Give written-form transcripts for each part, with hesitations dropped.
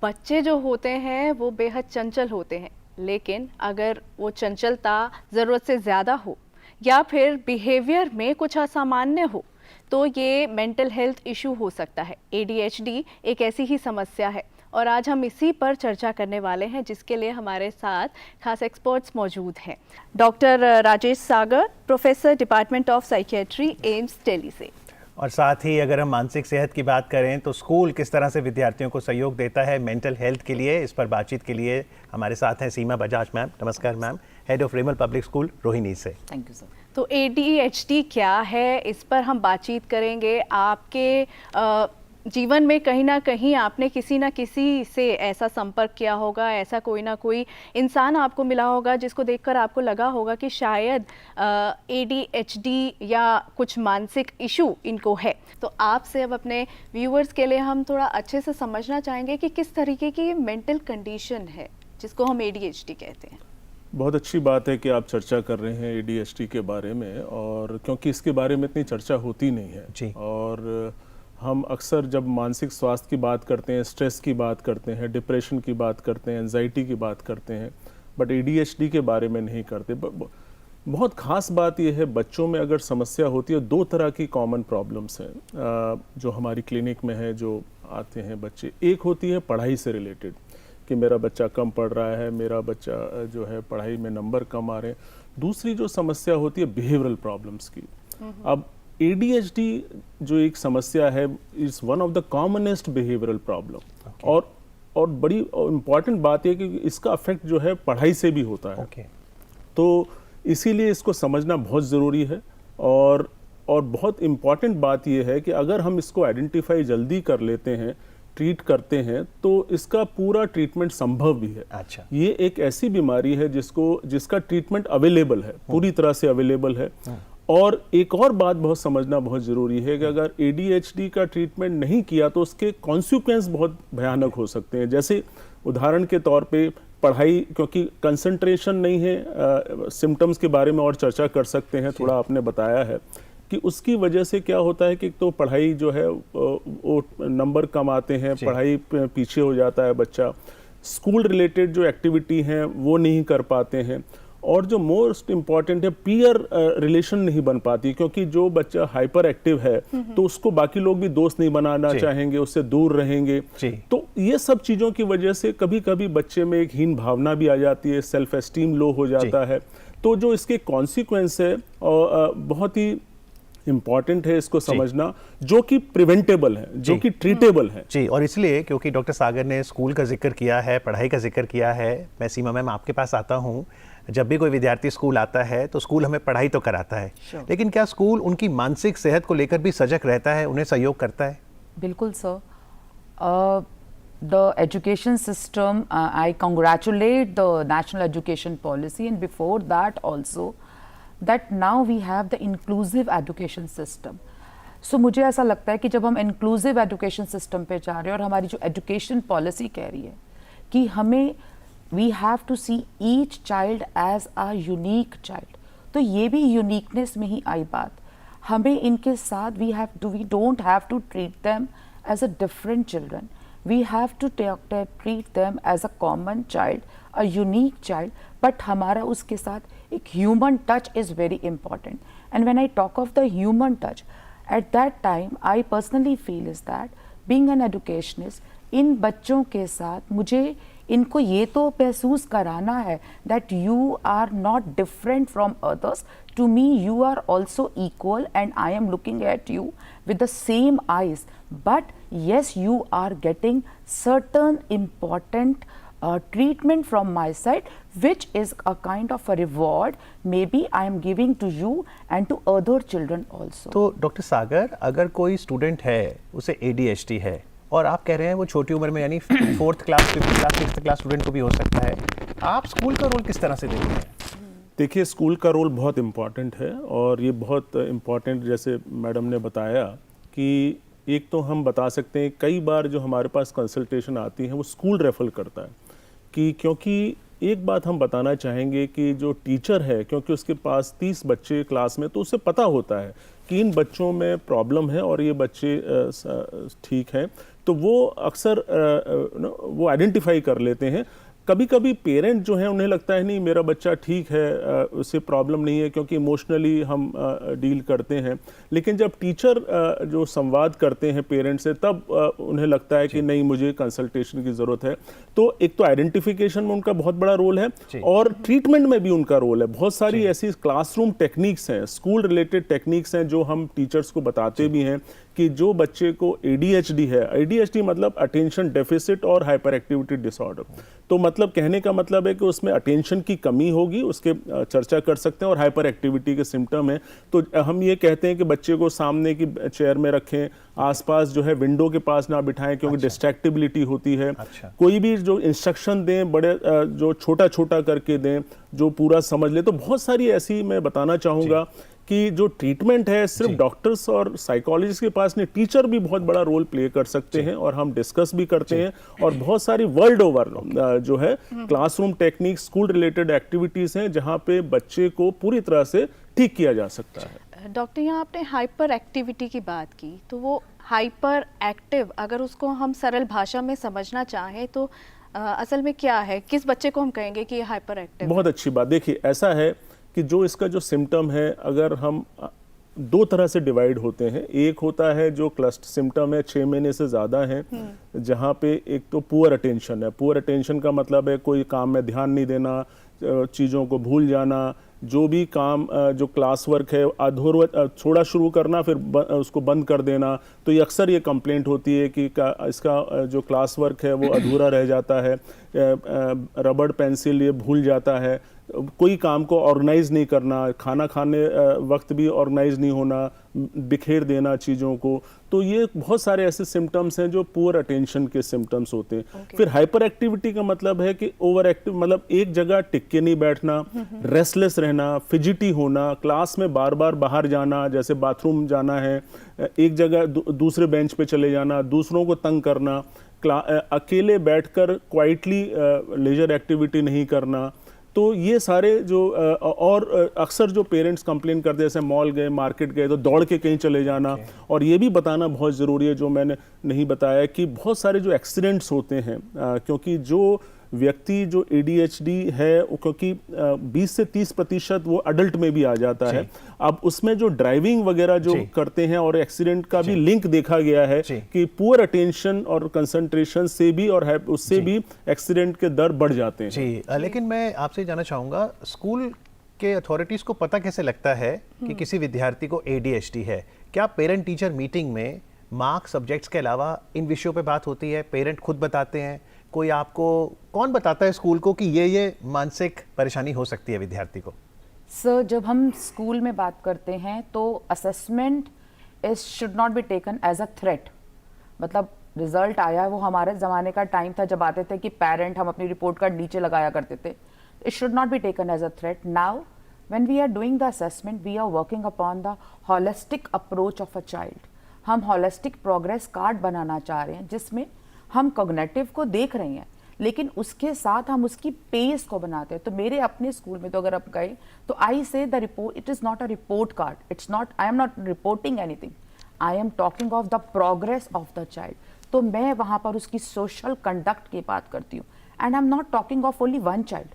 बच्चे जो होते हैं वो बेहद चंचल होते हैं, लेकिन अगर वो चंचलता ज़रूरत से ज़्यादा हो या फिर बिहेवियर में कुछ असामान्य हो तो ये मेंटल हेल्थ इशू हो सकता है। एडीएचडी एक ऐसी ही समस्या है और आज हम इसी पर चर्चा करने वाले हैं, जिसके लिए हमारे साथ खास एक्सपर्ट्स मौजूद हैं। Doctor Rajesh Sagar, professor department of psychiatry, AIIMS Delhi से। और साथ ही अगर हम मानसिक सेहत की बात करें तो स्कूल किस तरह से विद्यार्थियों को सहयोग देता है मेंटल हेल्थ के लिए, इस पर बातचीत के लिए हमारे साथ हैं सीमा बजाज मैम। नमस्कार ma'am, head of Remal public school Rohini से। Thank you sir. तो एडीएचडी क्या है, इस पर हम बातचीत करेंगे। आपके जीवन में कहीं ना कहीं आपने किसी ना किसी से ऐसा संपर्क किया होगा, ऐसा कोई ना कोई इंसान आपको मिला होगा जिसको देखकर आपको लगा होगा कि शायद एडीएचडी या कुछ मानसिक इशू इनको है। तो आपसे अब अपने व्यूअर्स के लिए हम थोड़ा अच्छे से समझना चाहेंगे कि किस तरीके की मेंटल कंडीशन है जिसको हम एडीएचडी कहते हैं। बहुत अच्छी बात है कि आप चर्चा कर रहे हैं एडीएचडी के बारे में, और क्योंकि इसके बारे में इतनी चर्चा होती नहीं है जी। और हम अक्सर जब मानसिक स्वास्थ्य की बात करते हैं, स्ट्रेस की बात करते हैं, डिप्रेशन की बात करते हैं, एंजाइटी की बात करते हैं, बट एडीएचडी के बारे में नहीं करते। बहुत ख़ास बात यह है, बच्चों में अगर समस्या होती है, दो तरह की कॉमन प्रॉब्लम्स हैं जो हमारी क्लिनिक में है, जो आते हैं बच्चे। एक होती है पढ़ाई से रिलेटेड कि मेरा बच्चा कम पढ़ रहा है, मेरा बच्चा जो है पढ़ाई में नंबर कम आ रहे हैं। दूसरी जो समस्या होती है बिहेवियरल प्रॉब्लम्स की। अब ADHD जो एक समस्या है is one of the commonest behavioural problem. और बड़ी इम्पॉर्टेंट बात है कि इसका अफेक्ट जो है पढ़ाई से भी होता है। तो इसीलिए इसको समझना बहुत ज़रूरी है। और बहुत इम्पॉर्टेंट बात यह है कि अगर हम इसको आइडेंटिफाई जल्दी कर लेते हैं, ट्रीट करते हैं, तो इसका पूरा ट्रीटमेंट संभव भी है। अच्छा। ये एक ऐसी बीमारी है जिसका ट्रीटमेंट अवेलेबल है, पूरी तरह से अवेलेबल है। और एक और बात बहुत समझना बहुत ज़रूरी है कि अगर ADHD का ट्रीटमेंट नहीं किया तो उसके कॉन्सिक्वेंस बहुत भयानक हो सकते हैं। जैसे उदाहरण के तौर पे पढ़ाई, क्योंकि कंसंट्रेशन नहीं है, सिम्टम्स के बारे में और चर्चा कर सकते हैं, थोड़ा आपने बताया है कि उसकी वजह से क्या होता है कि तो पढ़ाई जो है वो नंबर कम आते हैं, पढ़ाई पीछे हो जाता है बच्चा, स्कूल रिलेटेड जो एक्टिविटी हैं वो नहीं कर पाते हैं, और जो मोस्ट इम्पॉर्टेंट है पीयर रिलेशन नहीं बन पाती, क्योंकि जो बच्चा हाइपर एक्टिव है तो उसको बाकी लोग भी दोस्त नहीं बनाना चाहेंगे, उससे दूर रहेंगे। तो ये सब चीज़ों की वजह से कभी कभी बच्चे में एक हीन भावना भी आ जाती है, सेल्फ एस्टीम लो हो जाता है। तो जो इसके कॉन्सिक्वेंस है बहुत ही इम्पॉर्टेंट है इसको समझना, जो कि प्रिवेंटेबल है, जो कि ट्रीटेबल है। जी, और इसलिए क्योंकि डॉक्टर सागर ने स्कूल का जिक्र किया है, पढ़ाई का जिक्र किया है, मैं सीमा मैम आपके पास आता हूँ। जब भी कोई विद्यार्थी स्कूल आता है तो स्कूल हमें पढ़ाई तो कराता है, लेकिन क्या स्कूल उनकी मानसिक सेहत को लेकर भी सजग रहता है, उन्हें सहयोग करता है? बिल्कुल sir. The education system, I congratulate the national education policy, and before that also that now we have the inclusive education system. So मुझे ऐसा लगता है कि जब हम inclusive education system पे जा रहे हैं और हमारी जो education policy कह रही है कि हमें we have to see each child as a unique child, तो ये भी uniqueness में ही आई बात। हमें इनके साथ we don't have to treat them as a different children. We have to treat them as a common child, a unique child, but हमारा उसके साथ एक human touch is very important. And when I talk of the human touch, at that time I personally feel is that being an educationist, इन बच्चों के साथ मुझे इनको ये तो महसूस कराना है that you are not different from others. To me you are also equal and I am looking at you with the same eyes. But yes, you are getting certain important treatment from my side, which is a kind of a reward maybe I am giving to you and to other children also. तो doctor सागर, अगर कोई student है, उसे ADHD है, और आप कह रहे हैं वो छोटी उम्र में यानी 4th class, 5th class, 6th class student को भी हो सकता है, आप स्कूल का रोल किस तरह से देखते हैं? देखिए, स्कूल का रोल बहुत इम्पॉर्टेंट है, और ये बहुत इम्पॉर्टेंट, जैसे मैडम ने बताया कि एक तो हम बता सकते हैं कई बार जो हमारे पास कंसल्टेशन आती है वो स्कूल रेफर करता है कि क्योंकि एक बात हम बताना चाहेंगे कि जो टीचर है, क्योंकि उसके पास 30 बच्चे क्लास में, तो उसे पता होता है कि इन बच्चों में प्रॉब्लम है और ये बच्चे ठीक हैं, तो वो अक्सर वो आइडेंटिफाई कर लेते हैं। कभी कभी पेरेंट जो है उन्हें लगता है नहीं मेरा बच्चा ठीक है, उसे प्रॉब्लम नहीं है, क्योंकि इमोशनली हम डील करते हैं। लेकिन जब टीचर जो संवाद करते हैं पेरेंट से, तब उन्हें लगता है कि नहीं मुझे कंसल्टेशन की ज़रूरत है। तो एक तो आइडेंटिफिकेशन में उनका बहुत बड़ा रोल है और ट्रीटमेंट में भी उनका रोल है। बहुत सारी ऐसी क्लासरूम टेक्निक्स हैं, स्कूल रिलेटेड टेक्निक्स हैं जो हम टीचर्स को बताते भी हैं कि जो बच्चे को ADHD है, ADHD मतलब अटेंशन डेफिसिट और हाइपर एक्टिविटी डिसऑर्डर, तो मतलब कहने का मतलब है कि उसमें अटेंशन की कमी होगी, उसके चर्चा कर सकते हैं, और हाइपर एक्टिविटी के सिम्टम है। तो हम ये कहते हैं कि बच्चे को सामने की चेयर में रखें, आसपास जो है विंडो के पास ना बिठाएं, क्योंकि डिस्ट्रैक्टिबिलिटी होती है। कोई भी जो इंस्ट्रक्शन दें बड़े जो छोटा छोटा करके दें, जो पूरा समझ ले। तो बहुत सारी ऐसी मैं बताना चाहूँगा कि जो ट्रीटमेंट है सिर्फ डॉक्टर्स और साइकोलॉजिस्ट के पास नहीं, टीचर भी बहुत बड़ा रोल प्ले कर सकते हैं, और हम डिस्कस भी करते हैं। और बहुत सारी वर्ल्ड ओवर जो है classroom technique, school related activities हैं जहां पे बच्चे को पूरी तरह से ठीक किया जा सकता है। डॉक्टर, यहाँ आपने हाइपर एक्टिविटी की बात की, तो वो हाइपर एक्टिव अगर उसको हम सरल भाषा में समझना चाहें तो असल में क्या है, किस बच्चे को हम कहेंगे कि ये हाइपर एक्टिव? बहुत अच्छी बात। देखिए ऐसा है कि जो इसका जो सिम्टम है, अगर हम दो तरह से डिवाइड होते हैं। एक होता है जो क्लस्टर सिम्टम है 6 महीने से ज़्यादा है, जहाँ पे एक तो पुअर अटेंशन है। पुअर अटेंशन का मतलब है कोई काम में ध्यान नहीं देना, चीज़ों को भूल जाना, जो भी काम जो क्लास वर्क है अधूरा थोड़ा शुरू करना फिर उसको बंद कर देना। तो ये अक्सर ये कंप्लेंट होती है कि इसका जो क्लास वर्क है वो अधूरा रह जाता है, रबड़ पेंसिल ये भूल जाता है, कोई काम को ऑर्गेनाइज नहीं करना, खाना खाने वक्त भी ऑर्गेनाइज नहीं होना, बिखेर देना चीज़ों को। तो ये बहुत सारे ऐसे सिम्टम्स हैं जो पुअर अटेंशन के सिम्टम्स होते हैं। फिर हाइपर एक्टिविटी का मतलब है कि ओवर एक्टिव, मतलब एक जगह टिक के नहीं बैठना, रेस्टलेस रहना, फिजिटी होना, क्लास में बार बार बाहर जाना, जैसे बाथरूम जाना है, एक जगह दूसरे बेंच पे चले जाना, दूसरों को तंग करना, अकेले बैठकर क्वाइटली लेजर एक्टिविटी नहीं करना। तो ये सारे जो और अक्सर जो पेरेंट्स कंप्लेन करते हैं, जैसे मॉल गए, मार्केट गए तो दौड़ के कहीं चले जाना। और ये भी बताना बहुत ज़रूरी है जो मैंने नहीं बताया कि बहुत सारे जो एक्सीडेंट्स होते हैं, क्योंकि जो व्यक्ति जो ADHD है क्योंकि 20 से 30% वो अडल्ट में भी आ जाता है। अब उसमें जो ड्राइविंग वगैरह जो करते हैं और एक्सीडेंट का भी लिंक देखा गया है कि पुअर अटेंशन और कंसंट्रेशन से भी और उससे भी एक्सीडेंट के दर बढ़ जाते हैं। जी, लेकिन मैं आपसे जानना चाहूँगा, स्कूल के अथॉरिटीज़ को पता कैसे लगता है कि किसी विद्यार्थी को ADHD है? क्या पेरेंट टीचर मीटिंग में मार्क्स सब्जेक्ट्स के अलावा इन विषयों पे बात होती है? पेरेंट खुद बताते हैं? कोई आपको कौन बताता है स्कूल को कि ये मानसिक परेशानी हो सकती है विद्यार्थी को? सर, जब हम स्कूल में बात करते हैं तो assessment should not be taken as a threat. मतलब रिजल्ट आया, वो हमारे ज़माने का टाइम था जब आते थे कि पेरेंट हम अपनी रिपोर्ट कार्ड नीचे लगाया करते थे। It should not be taken as a threat. Now when we are doing the assessment we are working upon the holistic approach of a child. हम होलिस्टिक प्रोग्रेस कार्ड बनाना चाह रहे हैं जिसमें हम कॉग्निटिव को देख रहे हैं लेकिन उसके साथ हम उसकी पेस को बनाते हैं। तो मेरे अपने स्कूल में तो अगर आप गए तो आई से the report, it is not a report card, it's not, I am not reporting anything, I am talking of the progress of the child. तो मैं वहाँ पर उसकी सोशल कंडक्ट की बात करती हूँ and I am not talking of only one child,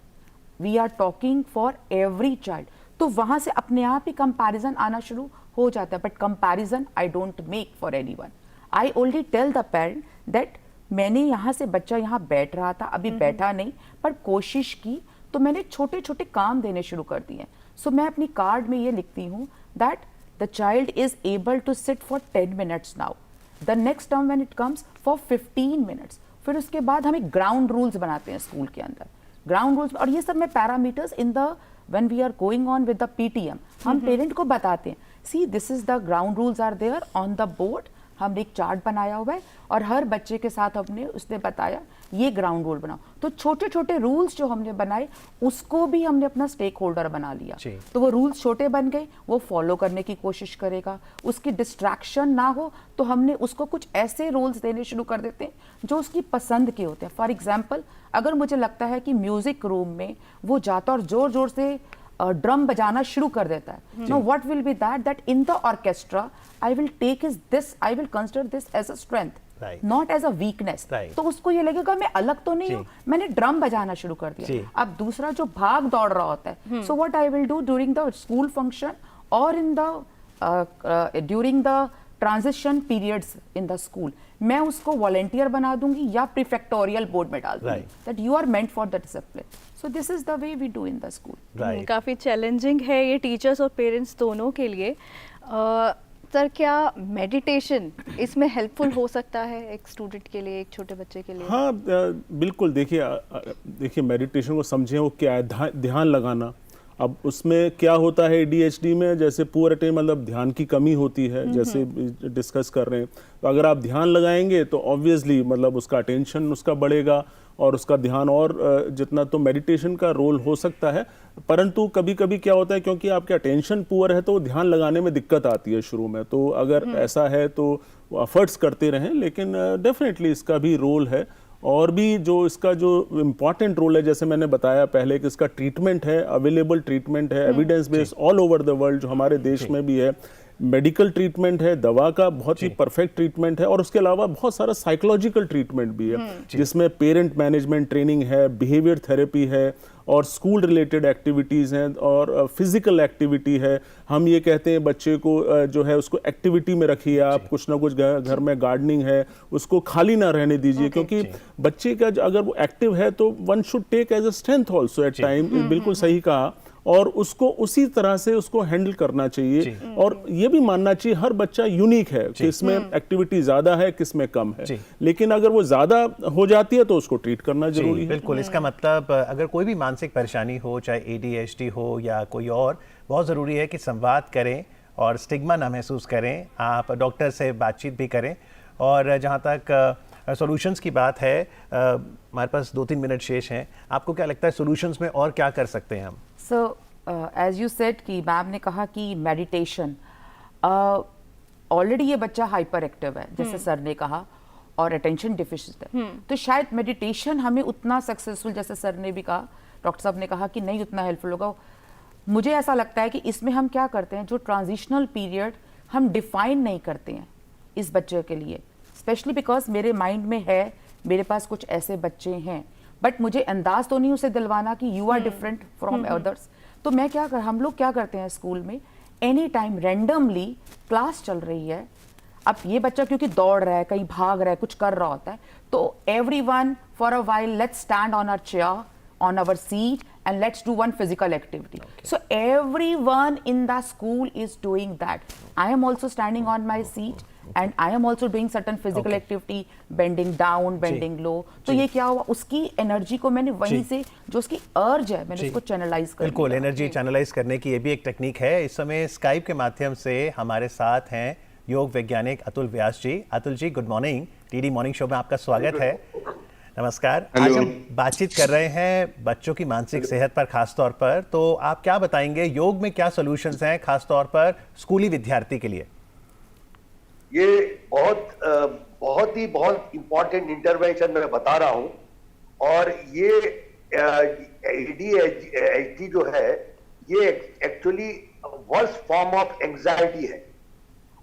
we are talking for every child. तो वहाँ से अपने आप ही कंपैरिजन आना शुरू हो जाता है। But comparison I don't make for anyone, I only tell the parent that मैंने यहाँ से, बच्चा यहाँ बैठ रहा था, अभी बैठा नहीं पर कोशिश की, तो मैंने छोटे छोटे काम देने शुरू कर दिए। सो मैं अपनी कार्ड में ये लिखती हूँ that the child is able to sit for 10 minutes now, the next term when it comes for 15 minutes. फिर उसके बाद हम एक ग्राउंड रूल्स बनाते हैं स्कूल के अंदर, ग्राउंड रूल्स, और ये सब मैं parameters in the when we are going on with the PTM हम पेरेंट को बताते हैं, see this is the ground rules are there on the board. हमने एक चार्ट बनाया हुआ है और हर बच्चे के साथ हमने उसने बताया ये ग्राउंड रूल बनाओ। तो छोटे छोटे रूल्स जो हमने बनाए उसको भी हमने अपना स्टेक होल्डर बना लिया। तो वो रूल्स छोटे बन गए, वो फॉलो करने की कोशिश करेगा, उसकी डिस्ट्रैक्शन ना हो तो हमने उसको कुछ ऐसे रोल्स देने शुरू कर देते हैं जो उसकी पसंद के होते हैं। फॉर एग्जाम्पल, अगर मुझे लगता है कि म्यूजिक रूम में वो जाता और जोर जोर से ड्रम बजाना शुरू कर देता है, know what will be that in the orchestra I will take is this, I will consider this as a strength, not as a weakness. तो उसको ये लगेगा मैं अलग तो नहीं हूं, मैंने ड्रम बजाना शुरू कर दिया। अब दूसरा जो भाग दौड़ रहा होता है, so what I will do during the school function और in the during the transition periods in the school, मैं उसको वॉलंटियर बना दूंगी या प्रीफेक्टोरियल बोर्ड में डाल दूंगी that you are meant for the discipline. So this is the way we do in the school. काफ़ी चैलेंजिंग है ये टीचर्स और पेरेंट्स दोनों के लिए। सर, क्या मेडिटेशन इसमें हेल्पफुल हो सकता है एक स्टूडेंट के लिए, एक छोटे बच्चे के लिए? हाँ, बिल्कुल। देखिए मेडिटेशन को समझें, वो क्या है, ध्यान लगाना। अब उसमें क्या होता है ADHD में, जैसे पुअर अटेंशन मतलब ध्यान की कमी होती है, जैसे डिस्कस कर रहे हैं। तो अगर आप ध्यान लगाएंगे तो ऑब्वियसली मतलब उसका अटेंशन उसका बढ़ेगा और उसका ध्यान और जितना, तो मेडिटेशन का रोल हो सकता है। परंतु कभी कभी क्या होता है, क्योंकि आपके अटेंशन पुअर है तो ध्यान लगाने में दिक्कत आती है शुरू में। तो अगर ऐसा है तो एफर्ट्स करते रहें, लेकिन डेफिनेटली इसका भी रोल है। और भी जो इसका जो इम्पॉर्टेंट रोल है, जैसे मैंने बताया पहले कि इसका ट्रीटमेंट है, अवेलेबल ट्रीटमेंट है, evidence based all over the world, जो हमारे देश में भी है। मेडिकल ट्रीटमेंट है, दवा का बहुत ही परफेक्ट ट्रीटमेंट है, और उसके अलावा बहुत सारा साइकोलॉजिकल ट्रीटमेंट भी है, जिसमें पेरेंट मैनेजमेंट ट्रेनिंग है, बिहेवियर थेरेपी है, और स्कूल रिलेटेड एक्टिविटीज़ हैं, और फिजिकल एक्टिविटी है। हम ये कहते हैं बच्चे को जो है उसको एक्टिविटी में रखिए आप, कुछ ना कुछ घर में गार्डनिंग है, उसको खाली ना रहने दीजिए, क्योंकि बच्चे का अगर वो एक्टिव है तो one should take as a strength also at time. बिल्कुल सही कहा। और उसको उसी तरह से उसको हैंडल करना चाहिए, और ये भी मानना चाहिए हर बच्चा यूनिक है, किसमें एक्टिविटी ज्यादा है, किसमें कम है। लेकिन अगर वो ज्यादा हो जाती है तो उसको ट्रीट करना जरूरी है। बिल्कुल। इसका मतलब अगर कोई भी मानसिक परेशानी हो, चाहे ADHD हो या कोई और, बहुत ज़रूरी है कि संवाद करें और स्टिग्मा ना महसूस करें। आप डॉक्टर से बातचीत भी करें। और जहाँ तक सॉल्यूशंस की बात है, हमारे पास 2-3 मिनट शेष हैं। आपको क्या लगता है सॉल्यूशंस में और क्या कर सकते हैं हम? सो एज यू सेड कि मैम ने कहा कि मेडिटेशन, ऑलरेडी ये बच्चा हाइपर एक्टिव है जैसे सर ने कहा, और अटेंशन डिफिशिएंट है, तो शायद मेडिटेशन हमें उतना सक्सेसफुल, जैसे सर ने भी कहा, डॉक्टर साहब ने कहा कि नहीं उतना हेल्पफुल होगा। मुझे ऐसा लगता है कि इसमें हम क्या करते हैं, जो ट्रांजिशनल पीरियड हम डिफाइन नहीं करते हैं इस बच्चे के लिए, स्पेशली बिकॉज मेरे माइंड में है, मेरे पास कुछ ऐसे बच्चे हैं, बट मुझे अंदाज तो नहीं उसे दिलवाना कि you are different from others. तो मैं हम लोग क्या करते हैं स्कूल में, एनी टाइम रैंडमली क्लास चल रही है, अब ये बच्चा क्योंकि दौड़ रहा है, कहीं भाग रहा है, कुछ कर रहा होता है, तो everyone for a while let's stand on our chair, on our seat, and let's do one physical activity. So everyone in the school is doing that. I am also standing on my seat and I am also doing certain physical activity, bending down, bending low. तो ये क्या हुआ, उसकी energy को मैंने वहीं से, जो उसकी अर्ज है, मैंने उसको चैनलाइज कर, बिल्कुल एनर्जी चैनलाइज करने की ये भी एक टेक्निक है। इस समय स्काइप के माध्यम से हमारे साथ हैं योग वैज्ञानिक Atul Vyas ji. Atul ji, good morning. TD morning show में आपका स्वागत है। नमस्कार। आज हम बातचीत कर रहे हैं बच्चों की मानसिक सेहत पर खास तौर पर, तो आप क्या बताएंगे, योग में क्या सॉल्यूशंस हैं खास तौर पर स्कूली विद्यार्थी के लिए? ये बहुत इंपॉर्टेंट इंटरवेंशन मैं बता रहा हूं, और ये ADHD जो है ये actually worst form of anxiety है।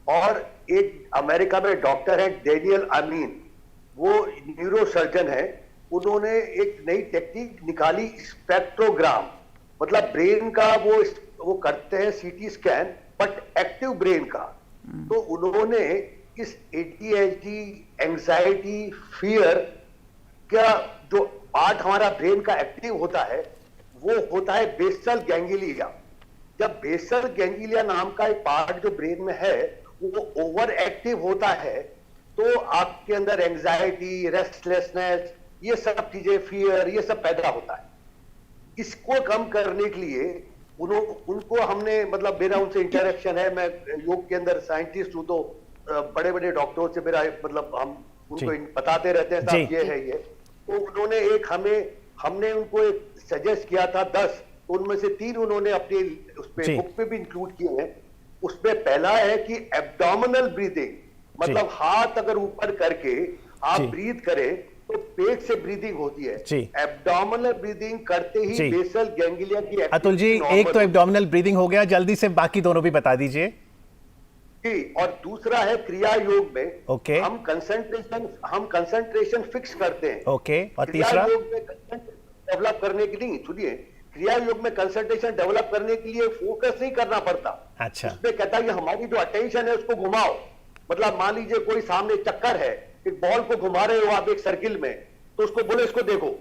और एक अमेरिका में डॉक्टर है डेनियल अमीन, वो न्यूरोसर्जन है, उन्होंने एक नई टेक्निक निकाली, स्पेक्ट्रोग्राम, मतलब ब्रेन का वो करते हैं CT scan, but active brain का। तो उन्होंने इस ADHD, एंजाइटी, फियर का जो पार्ट हमारा ब्रेन का एक्टिव होता है, वो होता है बेसल गैंग्लिया। जब बेसल गैंग्लिया नाम का एक पार्ट जो ब्रेन में है वो ओवर एक्टिव होता है, तो आपके अंदर एंजाइटी, रेस्टलेसनेस, ये सब चीजें, फियर, ये सब पैदा होता है। इसको कम करने के लिए उनको हमने, मतलब मेरा उनसे इंटरेक्शन है, मैं योग के अंदर साइंटिस्ट हूं, तो बड़े बड़े डॉक्टरों से मेरा मतलब हम उनको जी। बताते रहते हैं साहब जी। ये है ये, तो उन्होंने एक हमने उनको एक सजेस्ट किया था 10, तो उनमें से 3 उन्होंने अपनी उस पे जी। बुक पे भी इंक्लूड किए हैं। उसमें पहला है कि एब्डोमिनल ब्रीदिंग, मतलब हाथ अगर ऊपर करके आप जी। ब्रीथ करें तो पेट से ब्रीदिंग होती है। जी। एब्डोमिनल ब्रीदिंग करते ही जी। बेसल गैंग्लिया की अतुल जी, activity एक तो normal एब्डोमिनल ब्रीदिंग हो गया, जल्दी से बाकी दोनों भी बता दीजिए। जी, और दूसरा है क्रिया योग में ओके। हम कंसंट्रेशन फिक्स करते हैं। ओके, और क्रिया तीसरा? योग में डेवलप करने के लिए, सुनिए, क्रिया योग में कंसंट्रेशन डेवलप करने के लिए फोकस नहीं करना पड़ता। अच्छा। उसमें कहता है कि हमारी जो अटेंशन है उसको घुमाओ। मतलब मान लीजिए कोई सामने चक्कर है, एक बॉल को घुमा रहे हो आप एक सर्किल में, तो उसको बोले इसको देखो,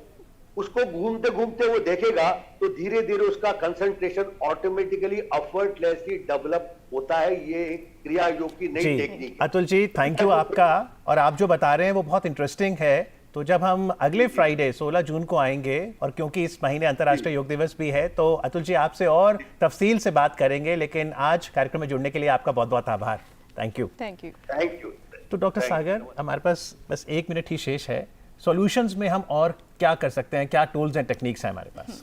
उसको घूमते घूमते वो देखेगा तो धीरे धीरे उसका कंसंट्रेशन ऑटोमेटिकली एफर्टलेसली डेवलप होता है। ये एक क्रिया योग की नई जी टेक्निक है। अतुल जी, थैंक यू आपका। और आप जो बता रहे हैं वो बहुत इंटरेस्टिंग है। तो जब हम अगले फ्राइडे 16 जून को आएंगे, और क्योंकि इस महीने अंतर्राष्ट्रीय योग दिवस भी है, तो अतुल जी आपसे और तफसील से बात करेंगे। लेकिन आज कार्यक्रम में जुड़ने के लिए आपका बहुत बहुत आभार। Thank you. Thank you. Thank you. तो डॉक्टर सागर, हमारे पास बस 1 मिनट ही शेष है। सॉल्यूशंस में हम और क्या कर सकते हैं, क्या टूल्स एंड टेक्निक्स हैं हमारे पास?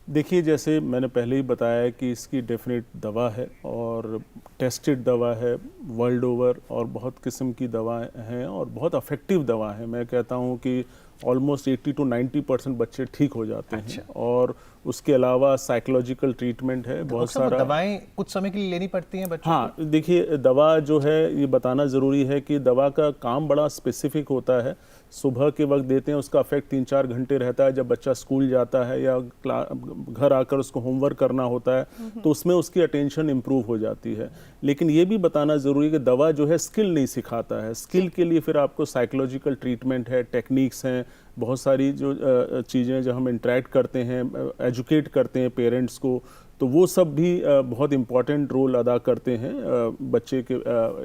देखिए, जैसे मैंने पहले ही बताया कि इसकी डेफिनेट दवा है और टेस्टेड दवा है वर्ल्ड ओवर, और बहुत किस्म की दवाएं हैं और बहुत अफेक्टिव दवा है। मैं कहता हूं कि ऑलमोस्ट 80 to 90% बच्चे ठीक हो जाते हैं। और उसके अलावा साइकोलॉजिकल ट्रीटमेंट है, बहुत डॉक्टर साहब, सारा। दवाएं कुछ समय के लिए लेनी पड़ती हैं बच्चों हाँ, देखिए, दवा जो है, ये बताना ज़रूरी है कि दवा का काम बड़ा स्पेसिफिक होता है। सुबह के वक्त देते हैं, उसका इफेक्ट 3-4 घंटे रहता है। जब बच्चा स्कूल जाता है या घर आकर उसको होमवर्क करना होता है, तो उसमें उसकी अटेंशन इम्प्रूव हो जाती है। लेकिन ये भी बताना ज़रूरी है कि दवा जो है स्किल नहीं सिखाता है। स्किल के लिए फिर आपको साइकोलॉजिकल ट्रीटमेंट है, टेक्निक्स हैं, बहुत सारी जो चीज़ें जो हम इंटरेक्ट करते हैं, एजुकेट करते हैं पेरेंट्स को, तो वो सब भी बहुत इम्पॉर्टेंट रोल अदा करते हैं बच्चे के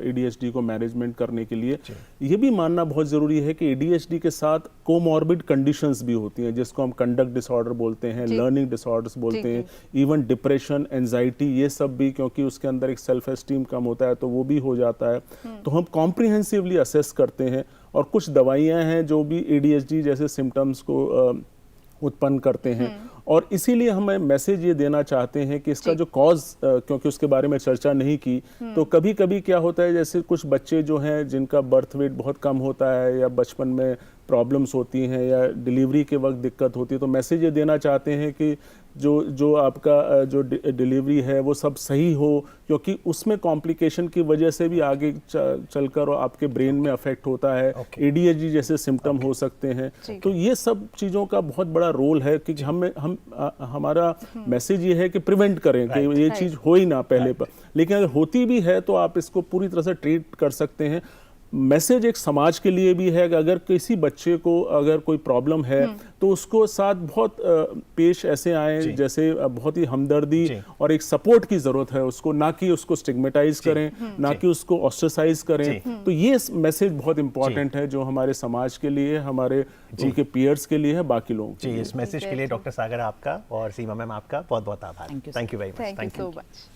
ADHD को मैनेजमेंट करने के लिए। ये भी मानना बहुत ज़रूरी है कि ADHD के साथ कोमॉर्बिड कंडीशंस भी होती हैं, जिसको हम कंडक्ट डिसऑर्डर बोलते हैं, लर्निंग डिसऑर्डर्स बोलते हैं, इवन डिप्रेशन, एंजाइटी, ये सब भी, क्योंकि उसके अंदर एक सेल्फ एस्टीम कम होता है तो वो भी हो जाता है। तो हम कॉम्प्रिहेंसिवली असेस करते हैं, और कुछ दवाइयाँ हैं जो भी ADHD जैसे सिम्टम्स को उत्पन्न करते हैं। और इसीलिए हमें मैसेज ये देना चाहते हैं कि इसका जो कॉज, क्योंकि उसके बारे में चर्चा नहीं की, तो कभी कभी क्या होता है, जैसे कुछ बच्चे जो हैं जिनका बर्थ वेट बहुत कम होता है, या बचपन में प्रॉब्लम्स होती हैं, या डिलीवरी के वक्त दिक्कत होती है, तो मैसेज ये देना चाहते हैं कि जो आपका जो डिलीवरी है वो सब सही हो, क्योंकि उसमें कॉम्प्लिकेशन की वजह से भी आगे चलकर आपके ब्रेन में अफेक्ट होता है। ADHD जैसे सिम्टम हो सकते हैं। तो ये सब चीज़ों का बहुत बड़ा रोल है कि हमारा मैसेज ये है कि प्रिवेंट करें कि ये चीज़ हो ही ना पहले पर। लेकिन अगर होती भी है तो आप इसको पूरी तरह से ट्रीट कर सकते हैं। मैसेज एक समाज के लिए भी है कि अगर किसी बच्चे को अगर कोई प्रॉब्लम है तो उसको साथ बहुत पेश ऐसे आए, जैसे बहुत ही हमदर्दी और एक सपोर्ट की जरूरत है उसको, ना कि उसको स्टिग्मेटाइज करें, ना कि उसको ऑस्ट्रेसाइज करें। तो ये मैसेज बहुत इंपॉर्टेंट है जो हमारे समाज के लिए, हमारे उनके पीयर्स के लिए है, बाकी लोगों के लिए। इस मैसेज के लिए डॉक्टर सागर आपका और सीमा मैम आपका बहुत बहुत आभार। Thank you very much. Thank you so much.